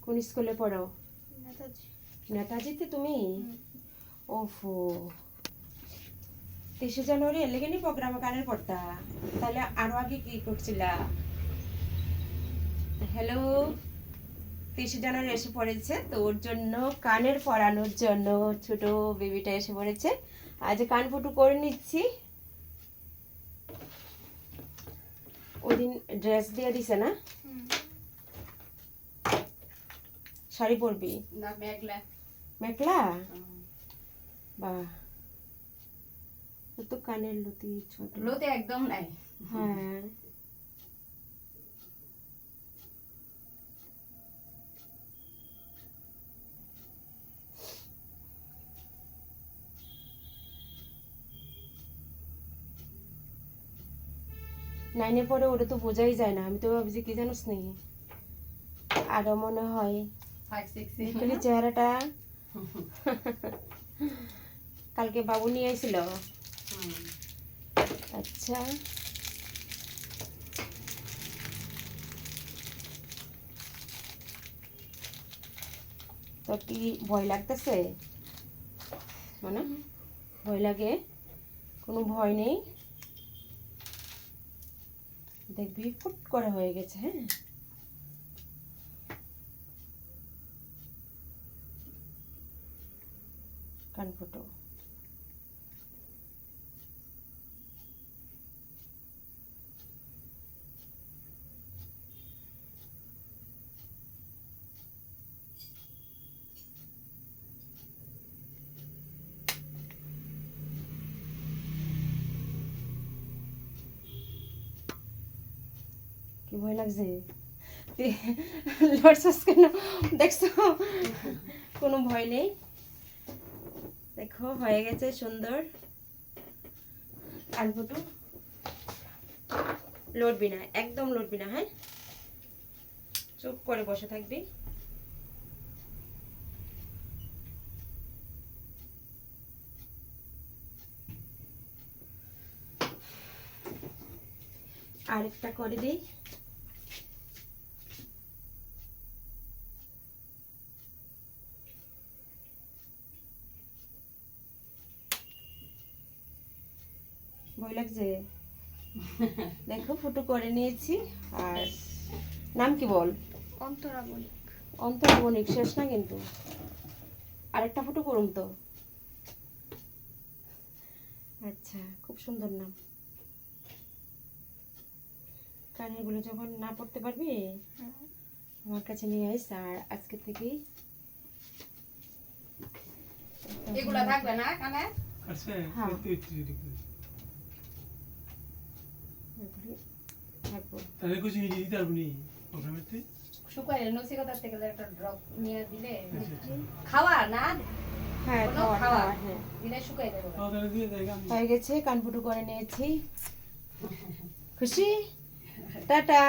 কোন স্কুলে পড়ো? নেতাজি। নেতাজিতে তুমি? ওফো, 23 জানুয়ারি এর লেগে নি প্রোগ্রামে গানের পড়তা? তাহলে আরো আগে কি করছিলা? হ্যালো, 23 জানুয়ারি এসে পড়েছে, তো ওর জন্য কানের পরানোর জন্য ছোট বেবিটা এসে পড়েছে। আজ কান ফুটু করে নিচ্ছি। ওই দিন ড্রেস দিয়ে দিছে না? শাড়ি পরবি না মেঘলা মেখলা? বাহ, তো কানের লতি ছোট। লোতে একদম নাই। হ্যাঁ, নাইনে পরে ওটা তো বোঝাই যায় না। আমি তো ভাবছি কি জানোস নি, আরো মনে হয় 5 6 দেখলি চেহারাটা। কালকে বাবু নিয়ে আইছিল। আচ্ছা, তোর কি ভয় লাগতেছে? মানে ভয় লাগে? কোনো ভয় নেই, দেখবি ফুট করে হয়ে গেছে। হ্যাঁ, কান ফুটো। কি ভয় লাগছে? লড়ছস কেন? দেখছো, কোনো ভয় নেই। দেখো হয়ে গেছে সুন্দর। কান ফুটু, লড়বি না, একদম লড়বি না। হ্যাঁ, চুপ করে বসে থাকবি। আরেকটা করে দিই। ভয় লাগছে? দেখো ফুটু করে নিয়েছি। আর নাম কি বল? অন্তরা বণিক। অন্তরা বণিক, শেষ না কিন্তু। আরেকটা ফুটু করুম তো। আচ্ছা, খুব সুন্দর নাম। কানের গুলো যখন না পড়তে পারবি আমার কাছে নিয়ে আইস। আর আজকে থেকেই এগুলা থাকবে না কানে? আচ্ছা হ্যাঁ। এগুলি থাকবো। তাহলে কিছু দিতে পারবো নি প্রোগ্রামেতে? শুকাইলে নসিকতার থেকে একটা ড্রপ নিয়ে দিলে খাওয়া না হ্যাঁ, কোনো খাওয়া খাওয়া খাওয়া, হ্যাঁ। দিলে শুকাই দেবো। তাহলে দিয়ে দেয় গান। হয়ে গেছে, কানফুটু করে নিয়েছি। খুশি? টাটা।